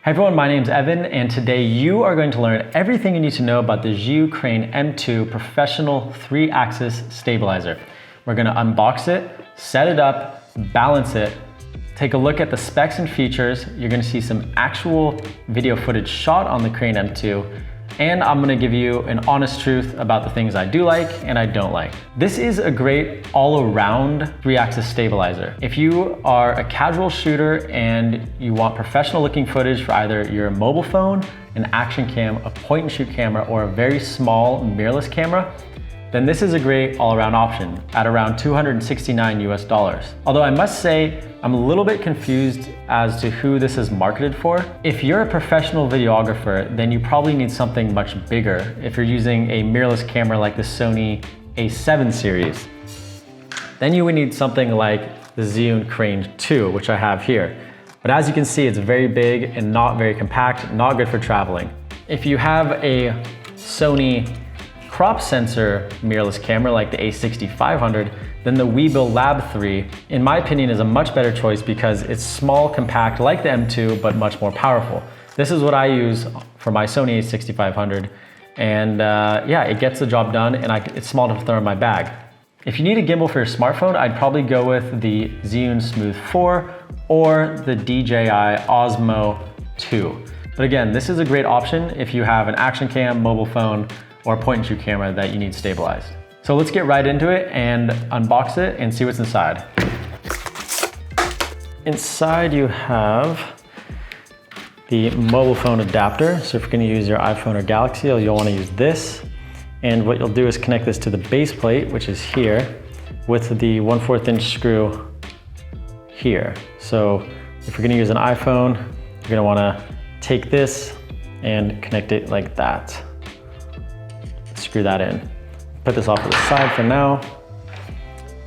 Hi everyone, my name is Evan, and today you are going to learn everything you need to know about the Zhiyun Crane M2 Professional 3-Axis Stabilizer. We're going to unbox it, set it up, balance it, take a look at the specs and features. You're going to see some actual video footage shot on the Crane M2, and I'm going to give you an honest truth about the things I do like and I don't like. This is a great all-around 3-axis stabilizer. If you are a casual shooter and you want professional looking footage for either your mobile phone, an action cam, a point and shoot camera, or a very small mirrorless camera, then this is a great all-around option at around $269 US. Although I must say, I'm a little bit confused as to who this is marketed for. If you're a professional videographer, then you probably need something much bigger if you're using a mirrorless camera like the Sony A7 series. Then you would need something like the Zhiyun Crane 2, which I have here. But as you can see, it's very big and not very compact, not good for traveling. If you have a Sony crop sensor mirrorless camera like the A6500, then the Weebill Lab 3, in my opinion, is a much better choice because it's small, compact like the M2, but much more powerful. This is what I use for my Sony A6500, and yeah, it gets the job done, and it's small enough to throw in my bag. If you need a gimbal for your smartphone, I'd probably go with the Zhiyun Smooth 4 or the DJI Osmo 2. But again, this is a great option if you have an action cam, mobile phone, or a point and shoot camera that you need stabilized. So let's get right into it and unbox it and see what's inside. Inside you have the mobile phone adapter. So if you're gonna use your iPhone or Galaxy, you'll wanna use this. And what you'll do is connect this to the base plate, which is here, with the 1/4 inch screw here. So if you're gonna use an iPhone, you're gonna wanna take this and connect it like that. Screw that in. Put this off to the side for now.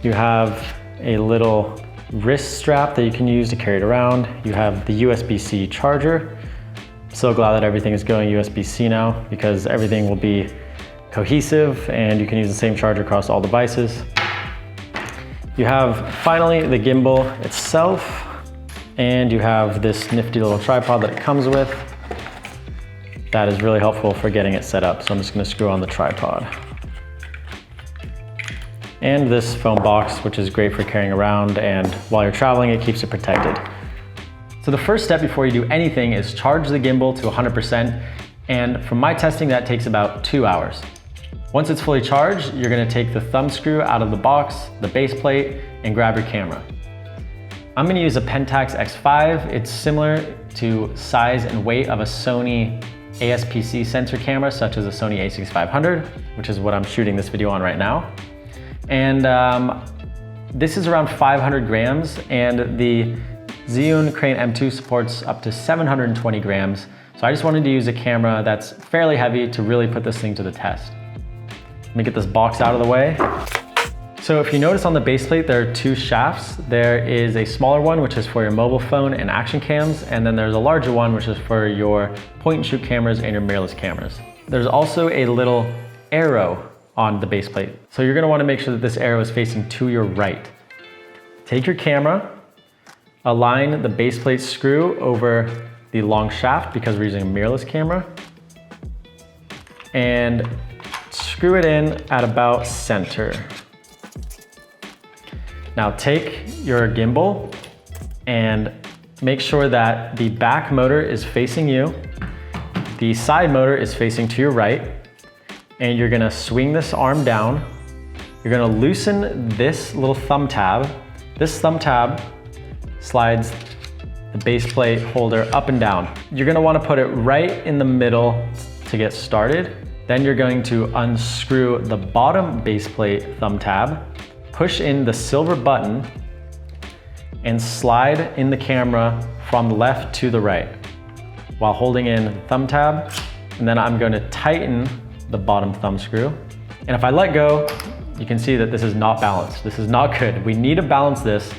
You have a little wrist strap that you can use to carry it around. You have the USB-C charger. I'm so glad that everything is going USB-C now because everything will be cohesive and you can use the same charger across all devices. You have finally the gimbal itself, and you have this nifty little tripod that it comes with. That is really helpful for getting it set up. So I'm just gonna screw on the tripod. And this phone box, which is great for carrying around, and while you're traveling, it keeps it protected. So the first step before you do anything is charge the gimbal to 100%. And from my testing, that takes about 2 hours. Once it's fully charged, you're gonna take the thumb screw out of the box, the base plate, and grab your camera. I'm gonna use a Pentax X5. It's similar to size and weight of a Sony ASP-C sensor camera, such as a Sony A6500, which is what I'm shooting this video on right now. And this is around 500 grams, and the Zhiyun Crane M2 supports up to 720 grams. So I just wanted to use a camera that's fairly heavy to really put this thing to the test. Let me get this box out of the way. So if you notice on the base plate, there are two shafts. There is a smaller one, which is for your mobile phone and action cams, and then there's a larger one, which is for your point and shoot cameras and your mirrorless cameras. There's also a little arrow on the base plate. So you're gonna wanna make sure that this arrow is facing to your right. Take your camera, align the base plate screw over the long shaft because we're using a mirrorless camera, and screw it in at about center. Now take your gimbal and make sure that the back motor is facing you, the side motor is facing to your right, and you're gonna swing this arm down. You're gonna loosen this little thumb tab. This thumb tab slides the base plate holder up and down. You're gonna wanna put it right in the middle to get started. Then you're going to unscrew the bottom base plate thumb tab, push in the silver button, and slide in the camera from the left to the right while holding in the thumb tab. And then I'm going to tighten the bottom thumb screw. And if I let go, you can see that this is not balanced. This is not good. We need to balance this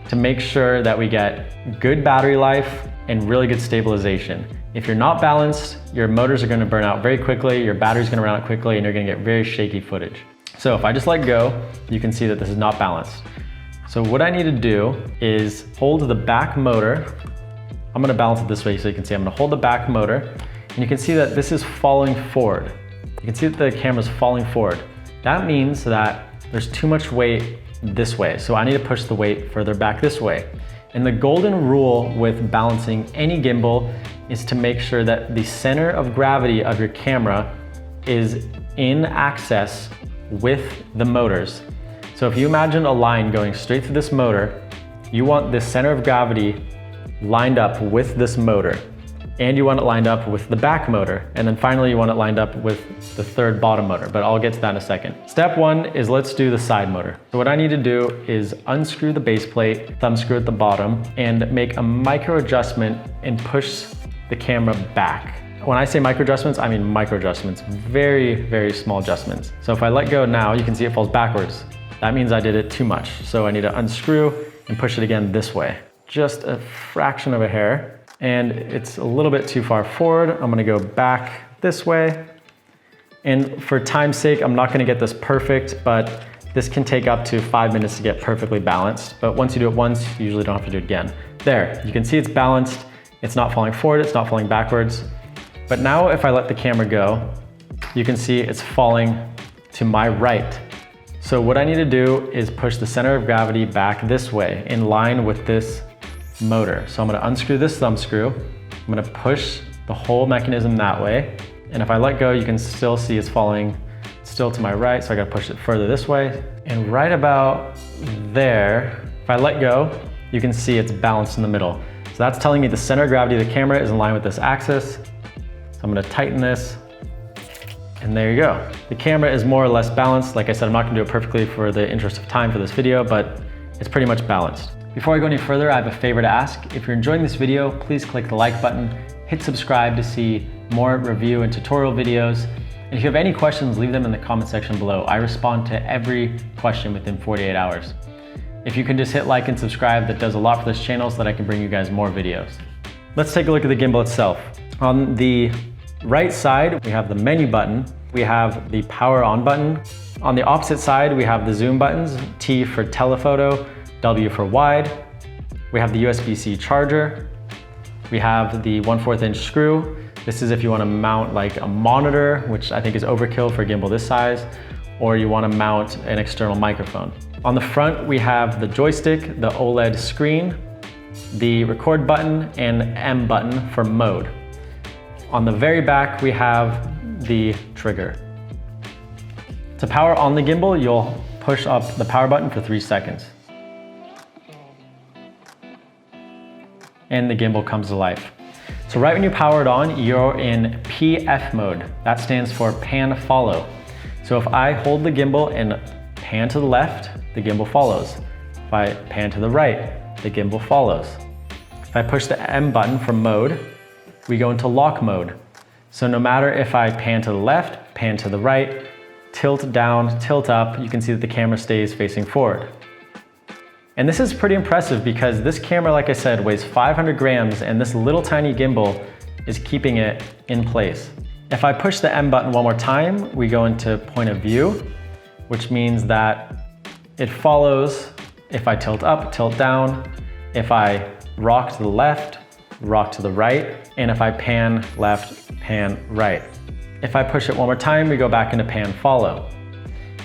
to make sure that we get good battery life and really good stabilization. If you're not balanced, your motors are gonna burn out very quickly, your battery's gonna run out quickly, and you're gonna get very shaky footage. So if I just let go, you can see that this is not balanced. So what I need to do is hold the back motor I'm gonna balance it this way so you can see. I'm gonna hold the back motor, and you can see that this is falling forward. You can see that the camera's falling forward. That means that there's too much weight this way, so I need to push the weight further back this way. And the golden rule with balancing any gimbal is to make sure that the center of gravity of your camera is in access with the motors. So if you imagine a line going straight through this motor, you want the center of gravity lined up with this motor, and you want it lined up with the back motor, and then finally you want it lined up with the third bottom motor, but I'll get to that in a second. Step one is let's do the side motor. So what I need to do is unscrew the base plate, thumb screw at the bottom, and make a micro adjustment and push the camera back. When I say micro adjustments, I mean micro adjustments, very, very small adjustments. So if I let go now, you can see it falls backwards. That means I did it too much. So I need to unscrew and push it again this way. Just a fraction of a hair. And it's a little bit too far forward. I'm gonna go back this way. And for time's sake, I'm not gonna get this perfect, but this can take up to 5 minutes to get perfectly balanced. But once you do it once, you usually don't have to do it again. There, you can see it's balanced. It's not falling forward, it's not falling backwards. But now if I let the camera go, you can see it's falling to my right. So what I need to do is push the center of gravity back this way, in line with this motor. So I'm gonna unscrew this thumb screw. I'm gonna push the whole mechanism that way. And if I let go, you can still see it's falling still to my right. So I gotta push it further this way. And right about there, if I let go, you can see it's balanced in the middle. So that's telling me the center of gravity of the camera is in line with this axis. So I'm gonna tighten this, and there you go. The camera is more or less balanced. Like I said, I'm not gonna do it perfectly for the interest of time for this video, but it's pretty much balanced. Before I go any further, I have a favor to ask. If you're enjoying this video, please click the like button, hit subscribe to see more review and tutorial videos. And if you have any questions, leave them in the comment section below. I respond to every question within 48 hours. If you can just hit like and subscribe, that does a lot for this channel so that I can bring you guys more videos. Let's take a look at the gimbal itself. On the right side, we have the menu button. We have the power on button. On the opposite side, we have the zoom buttons, T for telephoto, W for wide. We have the USB-C charger. We have the 1/4 inch screw. This is if you want to mount like a monitor, which I think is overkill for a gimbal this size, or you want to mount an external microphone. On the front, we have the joystick, the OLED screen, the record button, and M button for mode. On the very back, we have the trigger. To power on the gimbal, you'll push up the power button for 3 seconds. And the gimbal comes to life. So right when you power it on, you're in PF mode. That stands for pan follow. So if I hold the gimbal and pan to the left, the gimbal follows. If I pan to the right, the gimbal follows. If I push the M button for mode, we go into lock mode. So no matter if I pan to the left, pan to the right, tilt down, tilt up, you can see that the camera stays facing forward. And this is pretty impressive because this camera, like I said, weighs 500 grams and this little tiny gimbal is keeping it in place. If I push the M button one more time, we go into point of view, which means that it follows if I tilt up, tilt down, if I rock to the left, rock to the right, and if I pan left, pan right. If I push it one more time, we go back into pan follow.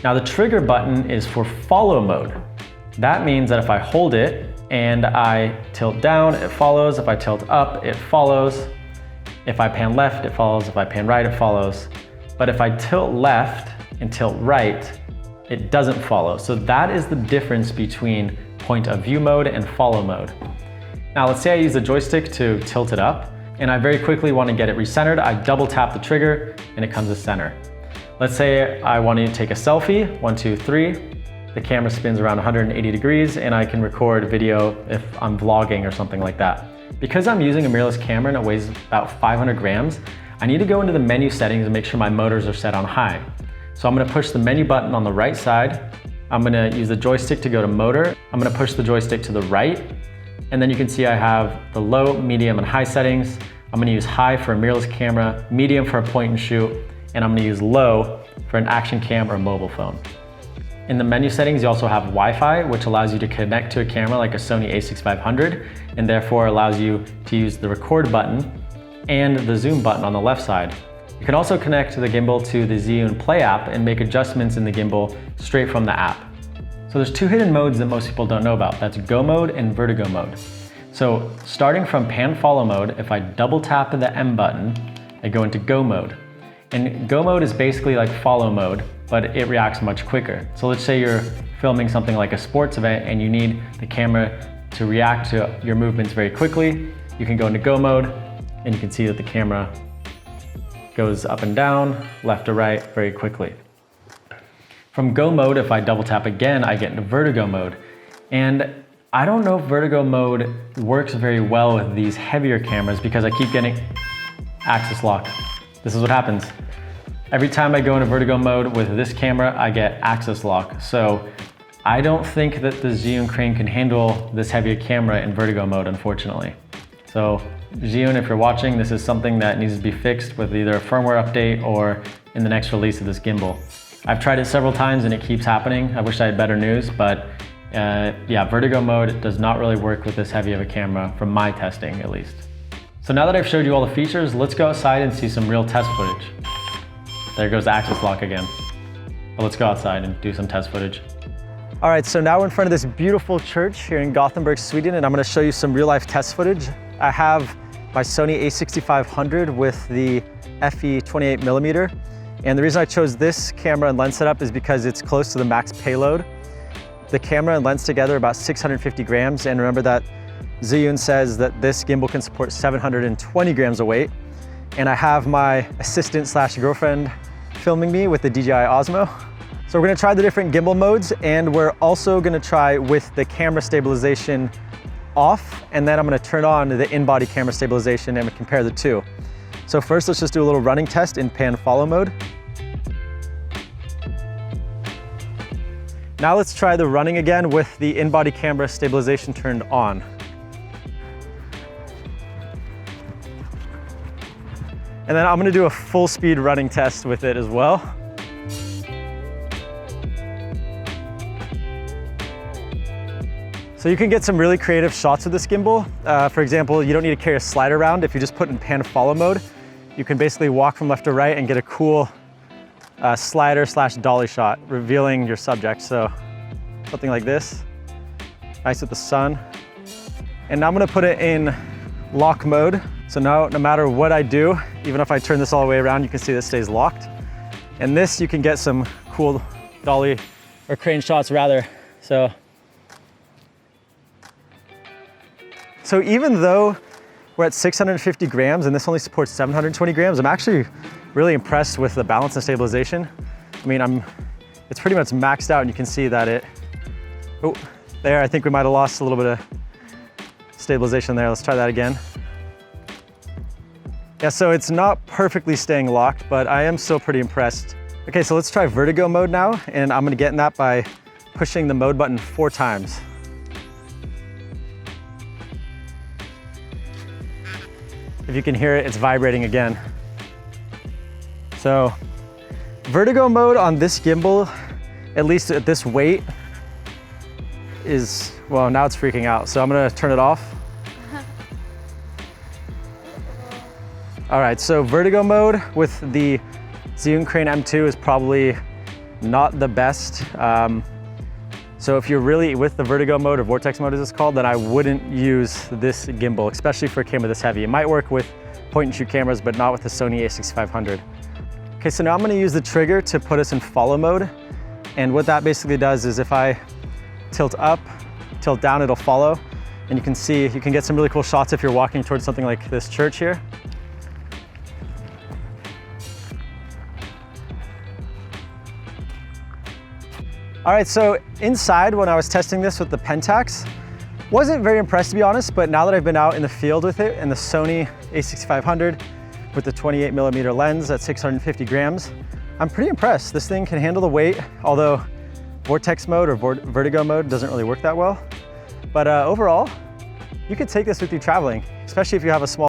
Now the trigger button is for follow mode. That means that if I hold it and I tilt down, it follows. If I tilt up, it follows. If I pan left, it follows. If I pan right, it follows. But if I tilt left and tilt right, it doesn't follow. So that is the difference between point of view mode and follow mode. Now let's say I use the joystick to tilt it up and I very quickly want to get it recentered. I double tap the trigger and it comes to center. Let's say I want to take a selfie, 1, 2, 3. The camera spins around 180 degrees and I can record video if I'm vlogging or something like that. Because I'm using a mirrorless camera and it weighs about 500 grams, I need to go into the menu settings and make sure my motors are set on high. So I'm gonna push the menu button on the right side. I'm gonna use the joystick to go to motor. I'm gonna push the joystick to the right. And then you can see I have the low, medium, and high settings. I'm gonna use high for a mirrorless camera, medium for a point and shoot, and I'm gonna use low for an action cam or a mobile phone. In the menu settings, you also have Wi-Fi, which allows you to connect to a camera like a Sony A6500, and therefore allows you to use the record button and the zoom button on the left side. You can also connect the gimbal to the Zhiyun Play app and make adjustments in the gimbal straight from the app. So there's two hidden modes that most people don't know about. That's Go mode and Vertigo mode. So starting from pan follow mode, if I double tap the M button, I go into Go mode. And Go mode is basically like follow mode, but it reacts much quicker. So let's say you're filming something like a sports event and you need the camera to react to your movements very quickly. You can go into Go mode and you can see that the camera goes up and down, left to right very quickly. From Go mode, if I double tap again, I get into Vertigo mode. And I don't know if Vertigo mode works very well with these heavier cameras because I keep getting axis lock. This is what happens. Every time I go into Vertigo mode with this camera, I get axis lock. So I don't think that the Zhiyun Crane can handle this heavier camera in Vertigo mode, unfortunately. So Zhiyun, if you're watching, this is something that needs to be fixed with either a firmware update or in the next release of this gimbal. I've tried it several times and it keeps happening. I wish I had better news, but yeah, Vertigo mode does not really work with this heavy of a camera from my testing at least. So now that I've showed you all the features, let's go outside and see some real test footage. There goes the axis lock again. But let's go outside and do some test footage. All right, so now we're in front of this beautiful church here in Gothenburg, Sweden, and I'm gonna show you some real life test footage. I have my Sony A6500 with the FE 28mm. And the reason I chose this camera and lens setup is because it's close to the max payload. The camera and lens together are about 650 grams. And remember that Zhiyun says that this gimbal can support 720 grams of weight. And I have my assistant / girlfriend filming me with the DJI Osmo. So we're gonna try the different gimbal modes, and we're also gonna try with the camera stabilization off, and then I'm gonna turn on the in-body camera stabilization and compare the two. So first, let's just do a little running test in pan follow mode. Now let's try the running again with the in-body camera stabilization turned on. And then I'm gonna do a full speed running test with it as well. So you can get some really creative shots with this gimbal. For example, you don't need to carry a slider around. If you just put in pan follow mode, you can basically walk from left to right and get a cool slider / dolly shot, revealing your subject. So something like this, nice with the sun. And now I'm gonna put it in lock mode. So now, no matter what I do, even if I turn this all the way around, you can see this stays locked. And this, you can get some cool dolly or crane shots rather. So even though we're at 650 grams and this only supports 720 grams, I'm actually really impressed with the balance and stabilization. I mean, it's pretty much maxed out, and you can see that there, I think we might have lost a little bit of stabilization there. Let's try that again. Yeah, so it's not perfectly staying locked, but I am still pretty impressed. Okay, so let's try Vertigo mode now, and I'm gonna get in that by pushing the mode button 4 times. If you can hear it, it's vibrating again. So Vertigo mode on this gimbal, at least at this weight, is, well, now it's freaking out. So I'm gonna turn it off. All right, so Vertigo mode with the Zhiyun Crane M2 is probably not the best. So if you're really with the Vertigo mode, or Vortex mode as it's called, then I wouldn't use this gimbal, especially for a camera this heavy. It might work with point and shoot cameras, but not with the Sony A6500. Okay, so now I'm gonna use the trigger to put us in follow mode. And what that basically does is if I tilt up, tilt down, it'll follow. And you can see, you can get some really cool shots if you're walking towards something like this church here. All right, so inside when I was testing this with the Pentax, wasn't very impressed to be honest, but now that I've been out in the field with it and the Sony A6500 with the 28mm lens at 650 grams, I'm pretty impressed. This thing can handle the weight, although Vortex mode or Vertigo mode doesn't really work that well. But overall, you could take this with you traveling, especially if you have a small